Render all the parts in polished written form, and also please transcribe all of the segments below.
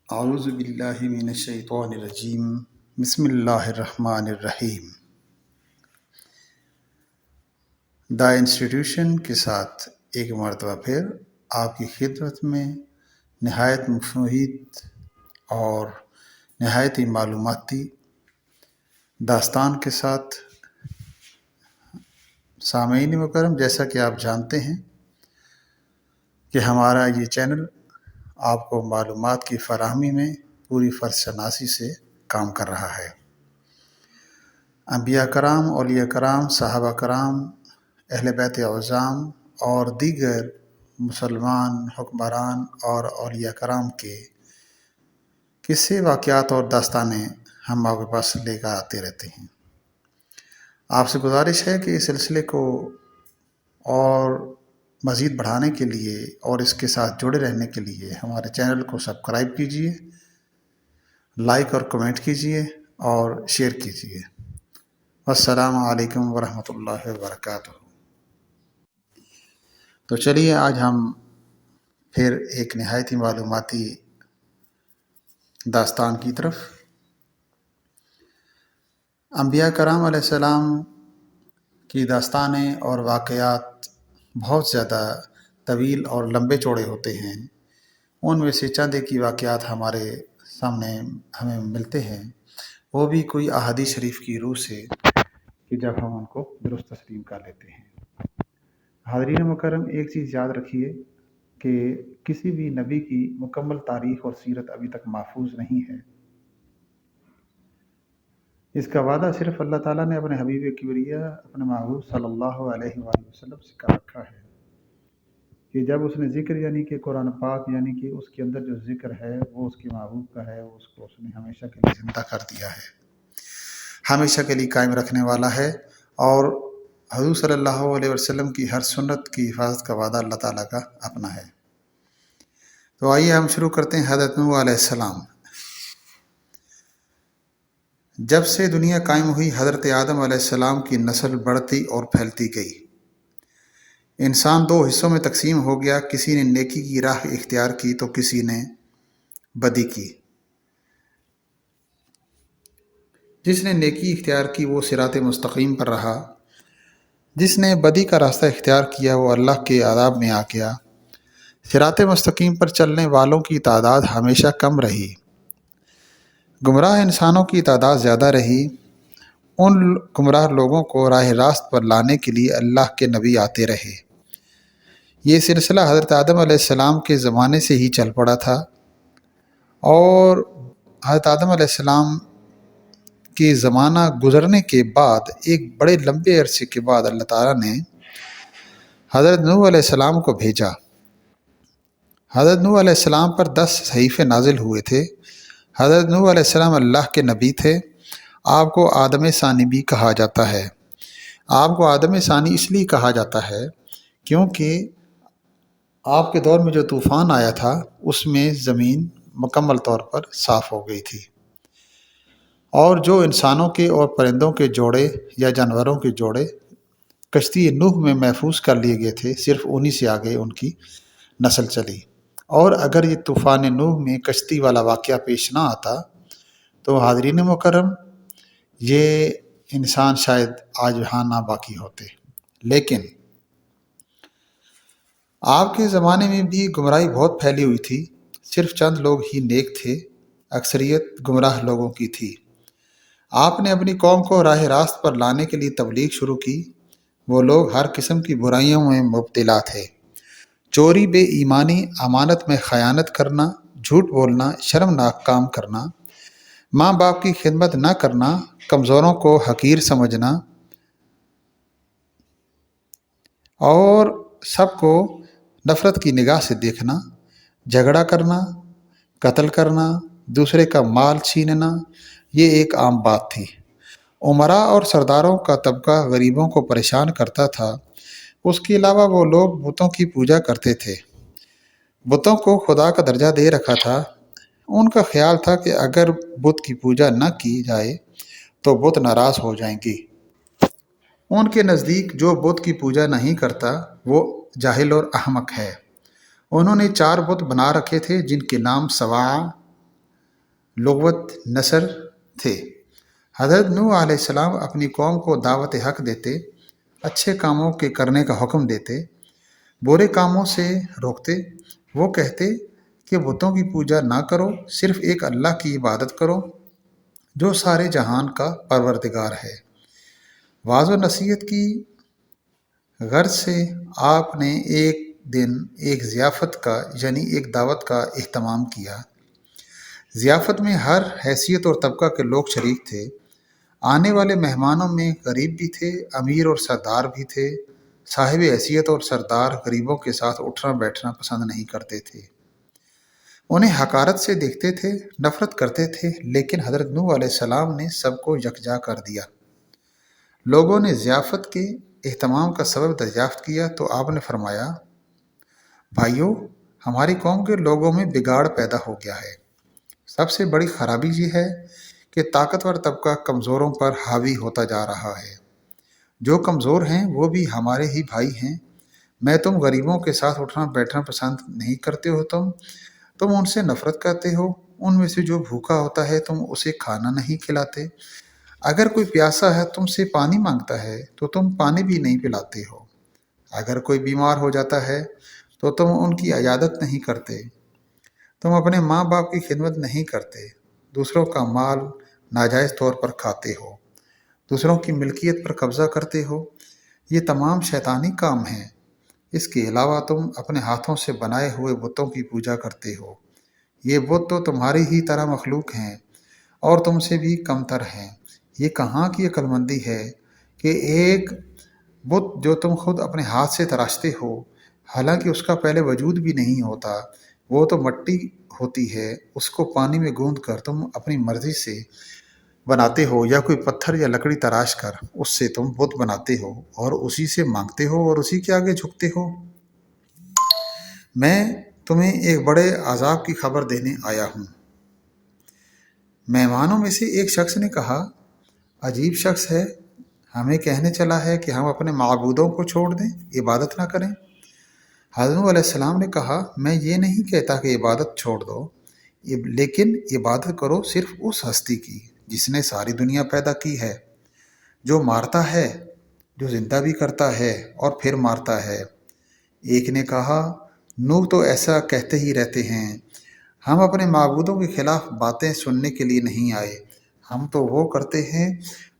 اعوذ باللہ من الشیطان الرجیم بسم اللہ الرحمن الرحیم۔ دا انسٹیٹیوشن کے ساتھ ایک مرتبہ پھر آپ کی خدمت میں نہایت مفید اور نہایت ہی معلوماتی داستان کے ساتھ سامعین مکرم، جیسا کہ آپ جانتے ہیں کہ ہمارا یہ چینل آپ کو معلومات کی فراہمی میں پوری فرض شناسی سے کام کر رہا ہے۔ انبیاء کرام، اولیاء کرام، صحابہ کرام، اہل بیت اعظام اور دیگر مسلمان حکمران اور اولیاء کرام کے قصے، واقعات اور داستانیں ہم آپ کے پاس لے کر آتے رہتے ہیں۔ آپ سے گزارش ہے کہ اس سلسلے کو اور مزید بڑھانے کے لیے اور اس کے ساتھ جڑے رہنے کے لیے ہمارے چینل کو سبسکرائب کیجیے، لائک اور کمنٹ کیجیے اور شیئر کیجیے۔ السلام علیکم ورحمۃ اللہ وبرکاتہ۔ تو چلیے آج ہم پھر ایک نہایت ہی معلوماتی داستان کی طرف۔ انبیاء کرام علیہ السلام کی داستانیں اور واقعات بہت زیادہ طویل اور لمبے چوڑے ہوتے ہیں۔ ان میں سے چند ایک واقعات ہمارے سامنے ہمیں ملتے ہیں، وہ بھی کوئی احادیث شریف کی روح سے، کہ جب ہم ان کو درست تسلیم کر لیتے ہیں۔ حاضرین مکرم، ایک چیز یاد رکھیے کہ کسی بھی نبی کی مکمل تاریخ اور سیرت ابھی تک محفوظ نہیں ہے۔ اس کا وعدہ صرف اللہ تعالیٰ نے اپنے حبیب کبریہ اپنے محبوب صلی اللہ علیہ وآلہ وسلم سے کر رکھا ہے کہ جب اس نے ذکر یعنی کہ قرآن پاک یعنی کہ اس کے اندر جو ذکر ہے وہ اس کے محبوب کا ہے، اس کو اس نے ہمیشہ کے لیے زندہ کر دیا ہے، ہمیشہ کے لیے قائم رکھنے والا ہے، اور حضور صلی اللہ علیہ وسلم کی ہر سنت کی حفاظت کا وعدہ اللہ تعالیٰ کا اپنا ہے۔ تو آئیے ہم شروع کرتے ہیں۔ حضرت نوح علیہ السلام۔ جب سے دنیا قائم ہوئی، حضرت آدم علیہ السلام کی نسل بڑھتی اور پھیلتی گئی۔ انسان دو حصوں میں تقسیم ہو گیا، کسی نے نیکی کی راہ اختیار کی تو کسی نے بدی کی۔ جس نے نیکی اختیار کی وہ صراط مستقیم پر رہا، جس نے بدی کا راستہ اختیار کیا وہ اللہ کے عذاب میں آ گیا۔ صراط مستقیم پر چلنے والوں کی تعداد ہمیشہ کم رہی، گمراہ انسانوں کی تعداد زیادہ رہی۔ ان گمراہ لوگوں کو راہ راست پر لانے کے لیے اللہ کے نبی آتے رہے۔ یہ سلسلہ حضرت آدم علیہ السلام کے زمانے سے ہی چل پڑا تھا، اور حضرت آدم علیہ السلام کے زمانہ گزرنے کے بعد ایک بڑے لمبے عرصے کے بعد اللہ تعالیٰ نے حضرت نوح علیہ السلام کو بھیجا۔ حضرت نوح علیہ السلام پر 10 صحیفے نازل ہوئے تھے۔ حضرت نوح علیہ السلام اللہ کے نبی تھے۔ آپ کو آدم ثانی بھی کہا جاتا ہے۔ آپ کو آدم ثانی اس لیے کہا جاتا ہے کیونکہ آپ کے دور میں جو طوفان آیا تھا اس میں زمین مکمل طور پر صاف ہو گئی تھی، اور جو انسانوں کے اور پرندوں کے جوڑے یا جانوروں کے جوڑے کشتی نوح میں محفوظ کر لیے گئے تھے، صرف انہی سے آگے ان کی نسل چلی۔ اور اگر یہ طوفان نوح میں کشتی والا واقعہ پیش نہ آتا تو حاضرین مکرم یہ انسان شاید آج یہاں نہ باقی ہوتے۔ لیکن آپ کے زمانے میں بھی گمراہی بہت پھیلی ہوئی تھی، صرف چند لوگ ہی نیک تھے، اکثریت گمراہ لوگوں کی تھی۔ آپ نے اپنی قوم کو راہ راست پر لانے کے لیے تبلیغ شروع کی۔ وہ لوگ ہر قسم کی برائیوں میں مبتلا تھے، چوری، بے ایمانی، امانت میں خیانت کرنا، جھوٹ بولنا، شرمناک کام کرنا، ماں باپ کی خدمت نہ کرنا، کمزوروں کو حقیر سمجھنا، اور سب کو نفرت کی نگاہ سے دیکھنا، جھگڑا کرنا، قتل کرنا، دوسرے کا مال چھیننا، یہ ایک عام بات تھی۔ امراء اور سرداروں کا طبقہ غریبوں کو پریشان کرتا تھا۔ اس کے علاوہ وہ لوگ بتوں کی پوجا کرتے تھے، بتوں کو خدا کا درجہ دے رکھا تھا۔ ان کا خیال تھا کہ اگر بت کی پوجا نہ کی جائے تو بت ناراض ہو جائیں گے۔ ان کے نزدیک جو بت کی پوجا نہیں کرتا وہ جاہل اور احمق ہے۔ انہوں نے 4 بت بنا رکھے تھے جن کے نام سواع، لغوت نصر تھے۔ حضرت نوح علیہ السلام اپنی قوم کو دعوت حق دیتے، اچھے کاموں کے کرنے کا حکم دیتے، برے کاموں سے روکتے۔ وہ کہتے کہ بتوں کی پوجا نہ کرو، صرف ایک اللہ کی عبادت کرو جو سارے جہان کا پروردگار ہے۔ واعظ و نصیحت کی غرض سے آپ نے ایک دن ایک ضیافت کا یعنی ایک دعوت کا اہتمام کیا۔ ضیافت میں ہر حیثیت اور طبقہ کے لوگ شریک تھے۔ آنے والے مہمانوں میں غریب بھی تھے، امیر اور سردار بھی تھے۔ صاحب حیثیت اور سردار غریبوں کے ساتھ اٹھنا بیٹھنا پسند نہیں کرتے تھے، انہیں حقارت سے دیکھتے تھے، نفرت کرتے تھے، لیکن حضرت نوح علیہ السلام نے سب کو یکجا کر دیا۔ لوگوں نے ضیافت کے اہتمام کا سبب دریافت کیا تو آپ نے فرمایا، بھائیو، ہماری قوم کے لوگوں میں بگاڑ پیدا ہو گیا ہے۔ سب سے بڑی خرابی یہ ہے کہ طاقتور طبقہ کمزوروں پر حاوی ہوتا جا رہا ہے۔ جو کمزور ہیں وہ بھی ہمارے ہی بھائی ہیں۔ میں تم غریبوں کے ساتھ اٹھنا بیٹھنا پسند نہیں کرتے ہو، تم ان سے نفرت کرتے ہو۔ ان میں سے جو بھوکا ہوتا ہے تم اسے کھانا نہیں کھلاتے۔ اگر کوئی پیاسا ہے تم سے پانی مانگتا ہے تو تم پانی بھی نہیں پلاتے ہو۔ اگر کوئی بیمار ہو جاتا ہے تو تم ان کی عیادت نہیں کرتے۔ تم اپنے ماں باپ کی خدمت نہیں کرتے، دوسروں کا مال ناجائز طور پر کھاتے ہو، دوسروں کی ملکیت پر قبضہ کرتے ہو۔ یہ تمام شیطانی کام ہیں۔ اس کے علاوہ تم اپنے ہاتھوں سے بنائے ہوئے بتوں کی پوجا کرتے ہو۔ یہ بت تو تمہاری ہی طرح مخلوق ہیں اور تم سے بھی کمتر ہیں۔ یہ کہاں کی عقل مندی ہے کہ ایک بت جو تم خود اپنے ہاتھ سے تراشتے ہو، حالانکہ اس کا پہلے وجود بھی نہیں ہوتا، وہ تو مٹی ہوتی ہے، اس کو پانی میں گوندھ کر تم اپنی مرضی سے بناتے ہو، یا کوئی پتھر یا لکڑی تراش کر اس سے تم بت بناتے ہو اور اسی سے مانگتے ہو اور اسی کے آگے جھکتے ہو۔ میں تمہیں ایک بڑے عذاب کی خبر دینے آیا ہوں۔ مہمانوں میں سے ایک شخص نے کہا، عجیب شخص ہے، ہمیں کہنے چلا ہے کہ ہم اپنے معبودوں کو چھوڑ دیں، عبادت نہ کریں۔ حضرت نوح علیہ السلام نے کہا، میں یہ نہیں کہتا کہ عبادت چھوڑ دو، لیکن عبادت کرو صرف اس ہستی کی جس نے ساری دنیا پیدا کی ہے، جو مارتا ہے، جو زندہ بھی کرتا ہے اور پھر مارتا ہے۔ ایک نے کہا، نوح تو ایسا کہتے ہی رہتے ہیں، ہم اپنے معبودوں کے خلاف باتیں سننے کے لیے نہیں آئے، ہم تو وہ کرتے ہیں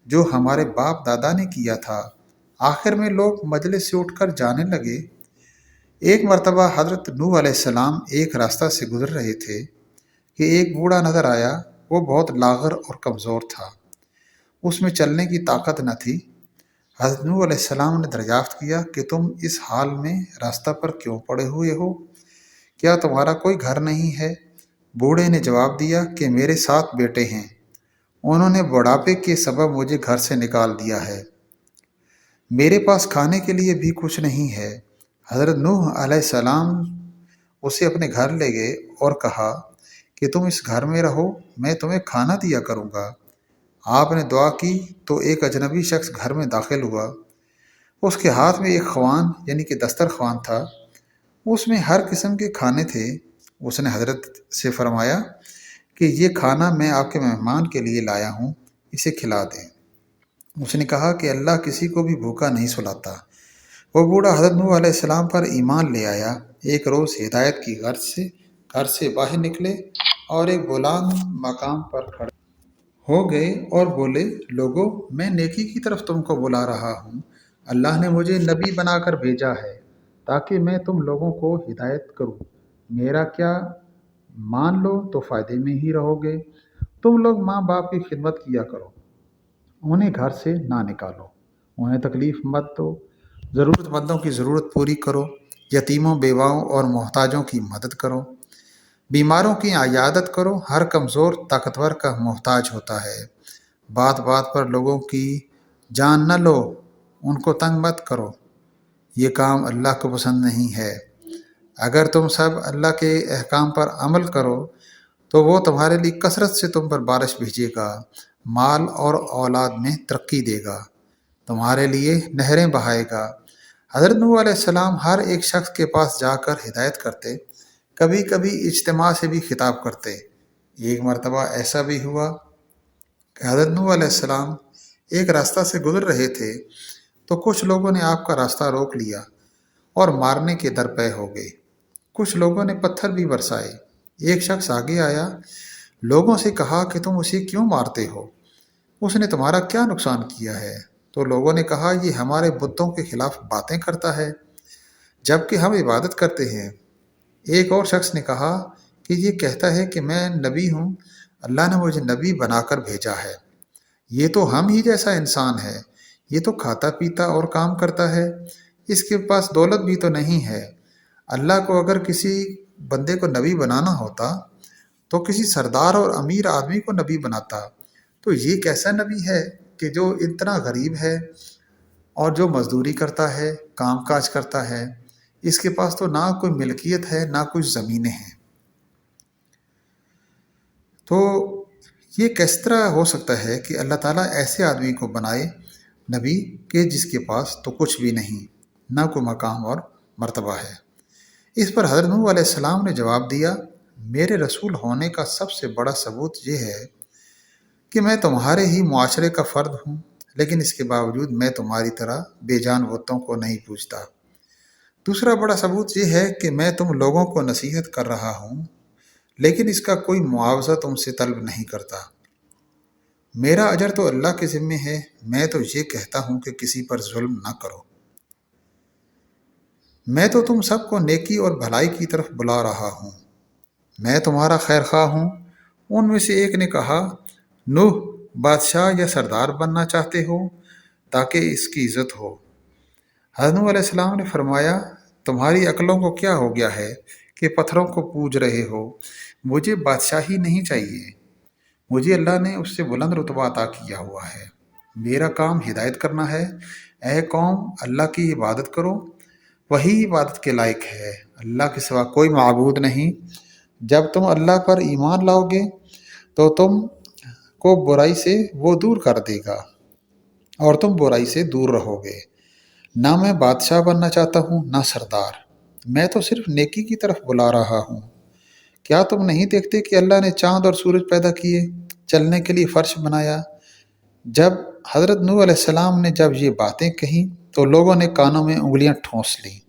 جو ہمارے باپ دادا نے کیا تھا۔ آخر میں لوگ مجلس سے اٹھ کر جانے لگے۔ ایک مرتبہ حضرت نوح علیہ السلام ایک راستہ سے گزر رہے تھے کہ ایک بوڑھا نظر آیا۔ وہ بہت لاغر اور کمزور تھا، اس میں چلنے کی طاقت نہ تھی۔ حضرت نوح علیہ السلام نے دریافت کیا کہ تم اس حال میں راستہ پر کیوں پڑے ہوئے ہو؟ کیا تمہارا کوئی گھر نہیں ہے؟ بوڑھے نے جواب دیا کہ میرے 7 بیٹے ہیں، انہوں نے بڑھاپے کے سبب مجھے گھر سے نکال دیا ہے، میرے پاس کھانے کے لیے بھی کچھ نہیں ہے۔ حضرت نوح علیہ السلام اسے اپنے گھر لے گئے اور کہا کہ تم اس گھر میں رہو، میں تمہیں کھانا دیا کروں گا۔ آپ نے دعا کی تو ایک اجنبی شخص گھر میں داخل ہوا۔ اس کے ہاتھ میں ایک خوان یعنی کہ دسترخوان تھا، اس میں ہر قسم کے کھانے تھے۔ اس نے حضرت سے فرمایا کہ یہ کھانا میں آپ کے مہمان کے لیے لایا ہوں، اسے کھلا دیں۔ اس نے کہا کہ اللہ کسی کو بھی بھوکا نہیں سلاتا۔ وہ بوڑھا حضرت نوح علیہ السلام پر ایمان لے آیا۔ ایک روز ہدایت کی غرض سے گھر سے باہر نکلے اور ایک بلند مقام پر کھڑے ہو گئے اور بولے، لوگو، میں نیکی کی طرف تم کو بلا رہا ہوں۔ اللہ نے مجھے نبی بنا کر بھیجا ہے تاکہ میں تم لوگوں کو ہدایت کروں۔ میرا کیا مان لو تو فائدے میں ہی رہو گے۔ تم لوگ ماں باپ کی خدمت کیا کرو، انہیں گھر سے نہ نکالو، انہیں تکلیف مت دو، ضرورت مندوں کی ضرورت پوری کرو، یتیموں بیواؤں اور محتاجوں کی مدد کرو، بیماروں کی عیادت کرو، ہر کمزور طاقتور کا محتاج ہوتا ہے۔ بات بات پر لوگوں کی جان نہ لو، ان کو تنگ مت کرو، یہ کام اللہ کو پسند نہیں ہے۔ اگر تم سب اللہ کے احکام پر عمل کرو تو وہ تمہارے لیے کثرت سے تم پر بارش بھیجے گا، مال اور اولاد میں ترقی دے گا، تمہارے لیے نہریں بہائے گا۔ حضرت نوح علیہ السلام ہر ایک شخص کے پاس جا کر ہدایت کرتے، کبھی کبھی اجتماع سے بھی خطاب کرتے۔ ایک مرتبہ ایسا بھی ہوا کہ حضرت نوح علیہ السلام ایک راستہ سے گزر رہے تھے تو کچھ لوگوں نے آپ کا راستہ روک لیا اور مارنے کے درپے ہو گئے۔ کچھ لوگوں نے پتھر بھی برسائے۔ ایک شخص آگے آیا، لوگوں سے کہا کہ تم اسے کیوں مارتے ہو؟ اس نے تمہارا کیا نقصان کیا ہے؟ تو لوگوں نے کہا، یہ ہمارے بتوں کے خلاف باتیں کرتا ہے جبکہ ہم عبادت کرتے ہیں۔ ایک اور شخص نے کہا کہ یہ کہتا ہے کہ میں نبی ہوں، اللہ نے مجھے نبی بنا کر بھیجا ہے۔ یہ تو ہم ہی جیسا انسان ہے، یہ تو کھاتا پیتا اور کام کرتا ہے، اس کے پاس دولت بھی تو نہیں ہے۔ اللہ کو اگر کسی بندے کو نبی بنانا ہوتا تو کسی سردار اور امیر آدمی کو نبی بناتا، تو یہ کیسا نبی ہے کہ جو اتنا غریب ہے اور جو مزدوری کرتا ہے، کام کاج کرتا ہے، اس کے پاس تو نہ کوئی ملکیت ہے نہ کچھ زمینیں ہیں۔ تو یہ کس طرح ہو سکتا ہے کہ اللہ تعالیٰ ایسے آدمی کو بنائے نبی کہ جس کے پاس تو کچھ بھی نہیں، نہ کوئی مقام اور مرتبہ ہے؟ اس پر حضرت نوح علیہ السلام نے جواب دیا، میرے رسول ہونے کا سب سے بڑا ثبوت یہ ہے کہ میں تمہارے ہی معاشرے کا فرد ہوں، لیکن اس کے باوجود میں تمہاری طرح بے جان بتوں کو نہیں پوجتا۔ دوسرا بڑا ثبوت یہ ہے کہ میں تم لوگوں کو نصیحت کر رہا ہوں، لیکن اس کا کوئی معاوضہ تم سے طلب نہیں کرتا۔ میرا اجر تو اللہ کے ذمے ہے، میں تو یہ کہتا ہوں کہ کسی پر ظلم نہ کرو۔ میں تو تم سب کو نیکی اور بھلائی کی طرف بلا رہا ہوں، میں تمہارا خیر خواہ ہوں۔ ان میں سے ایک نے کہا، نوح، بادشاہ یا سردار بننا چاہتے ہو تاکہ اس کی عزت ہو؟ حضرت نوح علیہ السلام نے فرمایا، تمہاری عقلوں کو کیا ہو گیا ہے کہ پتھروں کو پوج رہے ہو؟ مجھے بادشاہی نہیں چاہیے، مجھے اللہ نے اس سے بلند رتبہ عطا کیا ہوا ہے، میرا کام ہدایت کرنا ہے۔ اے قوم، اللہ کی عبادت کرو، وہی عبادت کے لائق ہے، اللہ کے سوا کوئی معبود نہیں۔ جب تم اللہ پر ایمان لاؤ گے تو تم کو برائی سے وہ دور کر دے گا اور تم برائی سے دور رہو گے۔ نہ میں بادشاہ بننا چاہتا ہوں نہ سردار، میں تو صرف نیکی کی طرف بلا رہا ہوں۔ کیا تم نہیں دیکھتے کہ اللہ نے چاند اور سورج پیدا کیے، چلنے کے لیے فرش بنایا؟ جب حضرت نوح علیہ السلام نے جب یہ باتیں کہیں تو لوگوں نے کانوں میں انگلیاں ٹھونس لیں،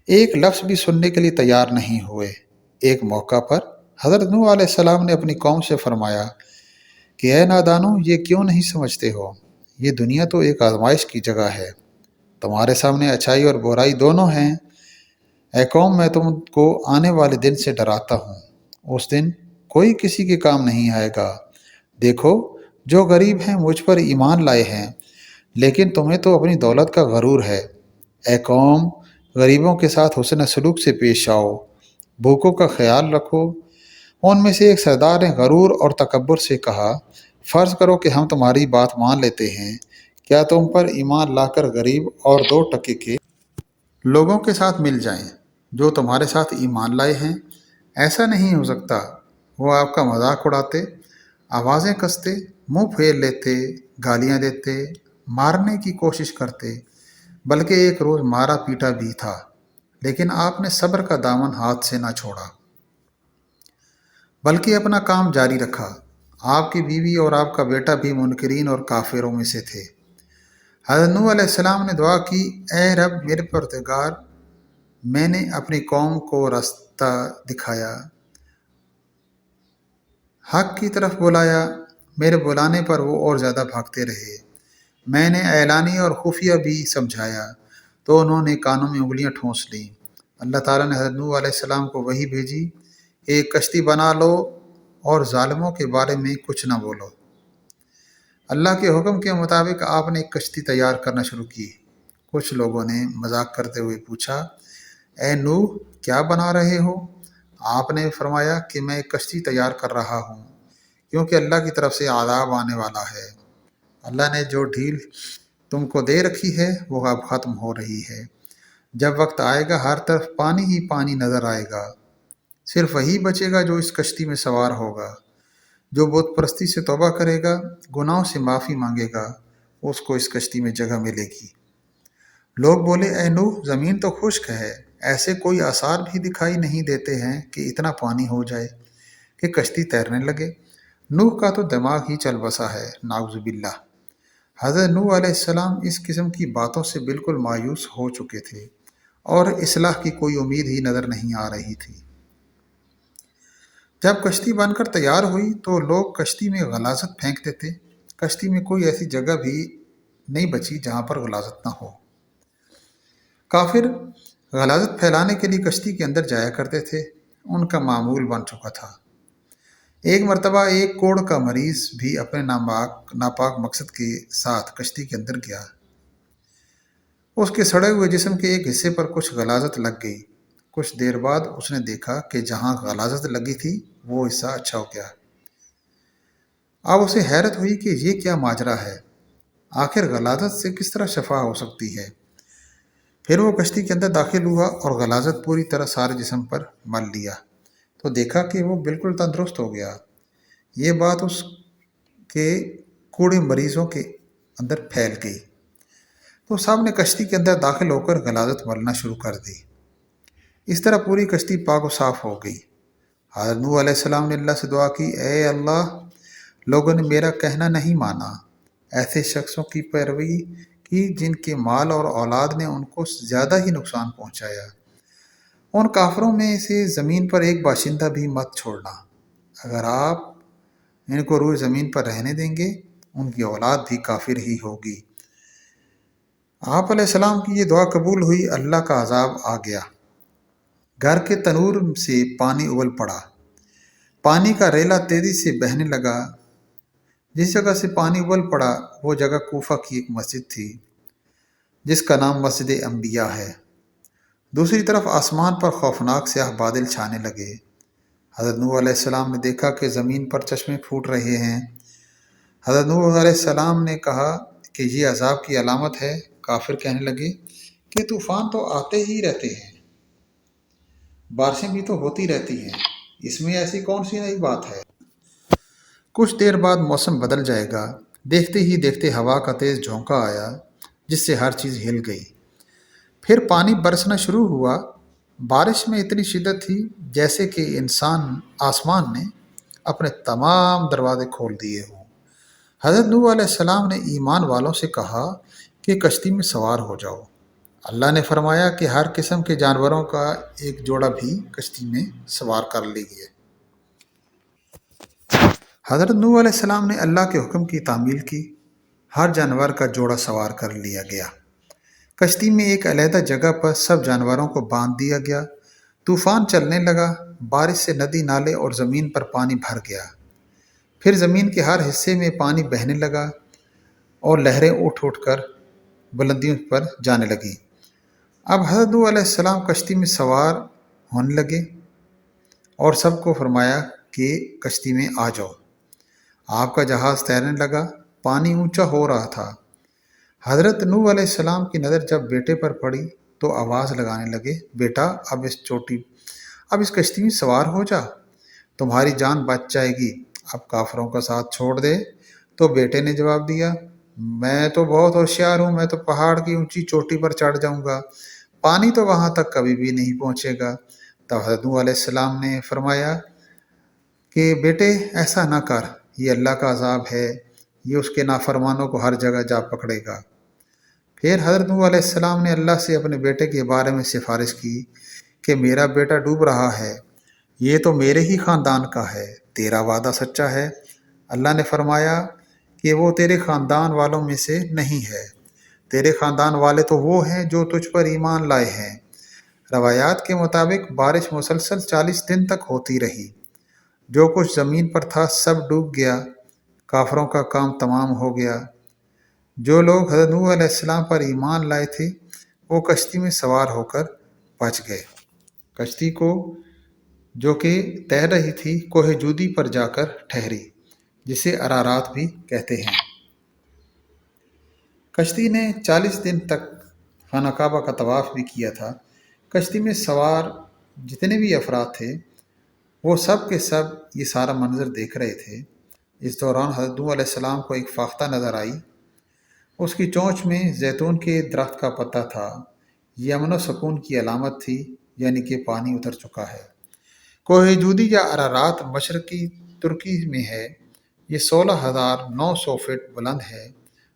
ایک لفظ بھی سننے کے لیے تیار نہیں ہوئے۔ ایک موقع پر حضرت نوح علیہ السلام نے اپنی قوم سے فرمایا کہ اے نادانو، یہ کیوں نہیں سمجھتے ہو؟ یہ دنیا تو ایک آزمائش کی جگہ ہے، تمہارے سامنے اچھائی اور برائی دونوں ہیں۔ اے قوم، میں تم کو آنے والے دن سے ڈراتا ہوں، اس دن کوئی کسی کے کام نہیں آئے گا۔ دیکھو، جو غریب ہیں مجھ پر ایمان لائے ہیں، لیکن تمہیں تو اپنی دولت کا غرور ہے۔ اے قوم، غریبوں کے ساتھ حسن سلوک سے پیش آؤ، بھوکوں کا خیال رکھو۔ ان میں سے ایک سردار نے غرور اور تکبر سے کہا، فرض کرو کہ ہم تمہاری بات مان لیتے ہیں، کیا تم پر ایمان لا کر غریب اور 2 ٹکے کے لوگوں کے ساتھ مل جائیں جو تمہارے ساتھ ایمان لائے ہیں؟ ایسا نہیں ہو سکتا۔ وہ آپ کا مذاق اڑاتے، آوازیں کستے، منہ پھیر لیتے، گالیاں دیتے، مارنے کی کوشش کرتے، بلکہ ایک روز مارا پیٹا بھی تھا، لیکن آپ نے صبر کا دامن ہاتھ سے نہ چھوڑا، بلکہ اپنا کام جاری رکھا۔ آپ کی بیوی اور آپ کا بیٹا بھی منکرین اور کافروں میں سے تھے۔ حضرت نوح علیہ السلام نے دعا کی، اے رب میرے پروردگار، میں نے اپنی قوم کو راستہ دکھایا، حق کی طرف بلایا، میرے بلانے پر وہ اور زیادہ بھاگتے رہے۔ میں نے اعلانی اور خفیہ بھی سمجھایا تو انہوں نے کانوں میں انگلیاں ٹھونس لیں۔ اللہ تعالیٰ نے حضرت نوح علیہ السلام کو وحی بھیجی، ایک کشتی بنا لو اور ظالموں کے بارے میں کچھ نہ بولو۔ اللہ کے حکم کے مطابق آپ نے ایک کشتی تیار کرنا شروع کی۔ کچھ لوگوں نے مذاق کرتے ہوئے پوچھا، اے نوح، کیا بنا رہے ہو؟ آپ نے فرمایا کہ میں ایک کشتی تیار کر رہا ہوں، کیونکہ اللہ کی طرف سے عذاب آنے والا ہے۔ اللہ نے جو ڈھیل تم کو دے رکھی ہے وہ اب ختم ہو رہی ہے۔ جب وقت آئے گا ہر طرف پانی ہی پانی نظر آئے گا، صرف وہی بچے گا جو اس کشتی میں سوار ہوگا۔ جو بت پرستی سے توبہ کرے گا، گناہوں سے معافی مانگے گا، اس کو اس کشتی میں جگہ ملے گی۔ لوگ بولے، اے نوح، زمین تو خشک ہے، ایسے کوئی آثار بھی دکھائی نہیں دیتے ہیں کہ اتنا پانی ہو جائے کہ کشتی تیرنے لگے۔ نوح کا تو دماغ ہی چل بسا ہے، نعوذ باللہ۔ حضرت نوح علیہ السلام اس قسم کی باتوں سے بالکل مایوس ہو چکے تھے اور اصلاح کی کوئی امید ہی نظر نہیں آ رہی تھی۔ جب کشتی بن کر تیار ہوئی تو لوگ کشتی میں غلاظت پھینکتے تھے۔ کشتی میں کوئی ایسی جگہ بھی نہیں بچی جہاں پر غلاظت نہ ہو۔ کافر غلاظت پھیلانے کے لیے کشتی کے اندر جایا کرتے تھے، ان کا معمول بن چکا تھا۔ ایک مرتبہ ایک کوڑ کا مریض بھی اپنے ناپاک مقصد کے ساتھ کشتی کے اندر گیا۔ اس کے سڑے ہوئے جسم کے ایک حصے پر کچھ غلاظت لگ گئی۔ کچھ دیر بعد اس نے دیکھا کہ جہاں غلاظت لگی تھی وہ حصہ اچھا ہو گیا۔ اب اسے حیرت ہوئی کہ یہ کیا ماجرا ہے، آخر غلاظت سے کس طرح شفا ہو سکتی ہے۔ پھر وہ کشتی کے اندر داخل ہوا اور غلاظت پوری طرح سارے جسم پر مل لیا تو دیکھا کہ وہ بالکل تندرست ہو گیا۔ یہ بات اس کے کوڑے مریضوں کے اندر پھیل گئی تو سب نے کشتی کے اندر داخل ہو کر غلاظت ملنا شروع کر دی۔ اس طرح پوری کشتی پاک و صاف ہو گئی۔ حضرت نوح علیہ السلام نے اللہ سے دعا کی، اے اللہ، لوگوں نے میرا کہنا نہیں مانا، ایسے شخصوں کی پیروی کی جن کے مال اور اولاد نے ان کو زیادہ ہی نقصان پہنچایا۔ ان کافروں میں سے زمین پر ایک باشندہ بھی مت چھوڑنا۔ اگر آپ ان کو روئے زمین پر رہنے دیں گے ان کی اولاد بھی کافر ہی ہوگی۔ آپ علیہ السلام کی یہ دعا قبول ہوئی۔ اللہ کا عذاب آ گیا۔ گھر کے تنور سے پانی ابل پڑا۔ پانی کا ریلا تیزی سے بہنے لگا۔ جس جگہ سے پانی ابل پڑا وہ جگہ کوفہ کی ایک مسجد تھی جس کا نام مسجد انبیاء ہے۔ دوسری طرف آسمان پر خوفناک سیاہ بادل چھانے لگے۔ حضرت نوح علیہ السلام نے دیکھا کہ زمین پر چشمے پھوٹ رہے ہیں۔ حضرت نوح علیہ السلام نے کہا کہ یہ عذاب کی علامت ہے۔ کافر کہنے لگے کہ طوفان تو آتے ہی رہتے ہیں، بارشیں بھی تو ہوتی رہتی ہیں، اس میں ایسی کون سی نئی بات ہے؟ کچھ دیر بعد موسم بدل جائے گا۔ دیکھتے ہی دیکھتے ہوا کا تیز جھونکا آیا جس سے ہر چیز ہل گئی۔ پھر پانی برسنا شروع ہوا۔ بارش میں اتنی شدت تھی جیسے کہ آسمان نے اپنے تمام دروازے کھول دیے ہوں۔ حضرت نوح علیہ السلام نے ایمان والوں سے کہا کہ کشتی میں سوار ہو جاؤ۔ اللہ نے فرمایا کہ ہر قسم کے جانوروں کا ایک جوڑا بھی کشتی میں سوار کر لیجیے۔ حضرت نوح علیہ السلام نے اللہ کے حکم کی تعمیل کی۔ ہر جانور کا جوڑا سوار کر لیا گیا۔ کشتی میں ایک علیحدہ جگہ پر سب جانوروں کو باندھ دیا گیا۔ طوفان چلنے لگا۔ بارش سے ندی نالے اور زمین پر پانی بھر گیا۔ پھر زمین کے ہر حصے میں پانی بہنے لگا اور لہریں اٹھ اٹھ کر بلندیوں پر جانے لگیں۔ اب حضرت نوح علیہ السلام کشتی میں سوار ہونے لگے اور سب کو فرمایا کہ کشتی میں آ جاؤ۔ آپ کا جہاز تیرنے لگا۔ پانی اونچا ہو رہا تھا۔ حضرت نوح علیہ السلام کی نظر جب بیٹے پر پڑی تو آواز لگانے لگے، بیٹا اب اس کشتی میں سوار ہو جا، تمہاری جان بچ جائے گی۔ اب کافروں کا ساتھ چھوڑ دے۔ تو بیٹے نے جواب دیا، میں تو بہت ہوشیار ہوں، میں تو پہاڑ کی اونچی چوٹی پر چڑھ جاؤں گا، پانی تو وہاں تک کبھی بھی نہیں پہنچے گا۔ تب حضرت نوح علیہ السلام نے فرمایا کہ بیٹے ایسا نہ کر، یہ اللہ کا عذاب ہے، یہ اس کے نافرمانوں کو ہر جگہ جا پکڑے گا۔ پھر حضرت نوح علیہ السلام نے اللہ سے اپنے بیٹے کے بارے میں سفارش کی کہ میرا بیٹا ڈوب رہا ہے، یہ تو میرے ہی خاندان کا ہے، تیرا وعدہ سچا ہے۔ اللہ نے فرمایا کہ وہ تیرے خاندان والوں میں سے نہیں ہے، تیرے خاندان والے تو وہ ہیں جو تجھ پر ایمان لائے ہیں۔ روایات کے مطابق بارش مسلسل 40 دن تک ہوتی رہی۔ جو کچھ زمین پر تھا سب ڈوب گیا۔ کافروں کا کام تمام ہو گیا۔ جو لوگ حضرت نوح علیہ السلام پر ایمان لائے تھے وہ کشتی میں سوار ہو کر بچ گئے۔ کشتی کو جو کہ تیر رہی تھی کوہ جودی پر جا کر ٹھہری، جسے ارارات بھی کہتے ہیں۔ کشتی نے 40 دن تک خانہ کعبہ کا طواف بھی کیا تھا۔ کشتی میں سوار جتنے بھی افراد تھے وہ سب کے سب یہ سارا منظر دیکھ رہے تھے۔ اس دوران حضرت نوح علیہ السلام کو ایک فاختہ نظر آئی۔ اس کی چونچ میں زیتون کے درخت کا پتا تھا۔ یہ امن و سکون کی علامت تھی، یعنی کہ پانی اتر چکا ہے۔ کوہ جودی یا ارارات مشرقی ترکی میں ہے۔ یہ 16,900 فٹ بلند ہے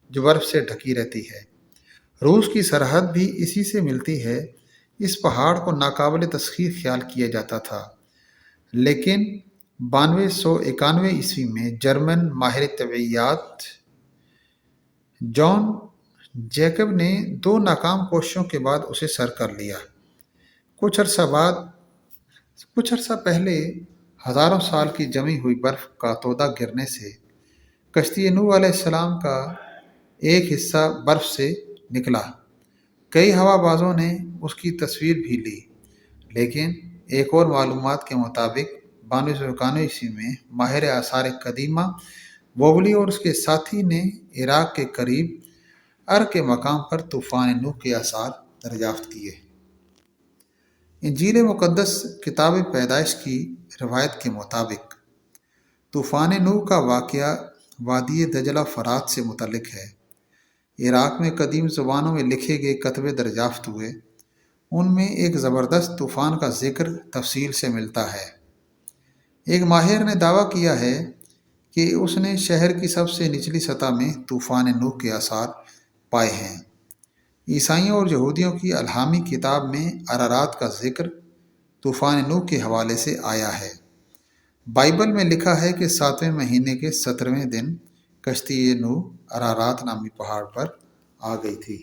جو برف سے ڈھکی رہتی ہے۔ روس کی سرحد بھی اسی سے ملتی ہے۔ اس پہاڑ کو ناقابل تسخیر خیال کیا جاتا تھا، لیکن 9291 میں جرمن ماہر طبیعیات جان جیکب نے 2 ناکام کوششوں کے بعد اسے سر کر لیا۔ کچھ عرصہ پہلے ہزاروں سال کی جمی ہوئی برف کا تودہ گرنے سے کشتی نوح علیہ السلام کا ایک حصہ برف سے نکلا۔ کئی ہوا بازوں نے اس کی تصویر بھی لی، لیکن ایک اور معلومات کے مطابق 9291 میں ماہر آثار قدیمہ ووبلی اور اس کے ساتھی نے عراق کے قریب ار کے مقام پر طوفان نوح کے آثار دریافت کیے۔ انجیل مقدس کتاب پیدائش کی روایت کے مطابق طوفان نوح کا واقعہ وادی دجلہ فرات سے متعلق ہے۔ عراق میں قدیم زبانوں میں لکھے گئے کتبے دریافت ہوئے، ان میں ایک زبردست طوفان کا ذکر تفصیل سے ملتا ہے۔ ایک ماہر نے دعویٰ کیا ہے کہ اس نے شہر کی سب سے نچلی سطح میں طوفان نوح کے آثار پائے ہیں۔ عیسائیوں اور یہودیوں کی الہامی کتاب میں ارارات کا ذکر طوفان نوح کے حوالے سے آیا ہے۔ بائبل میں لکھا ہے کہ 7ویں مہینے کے 17ویں دن کشتی نوح ارارات نامی پہاڑ پر آ گئی تھی۔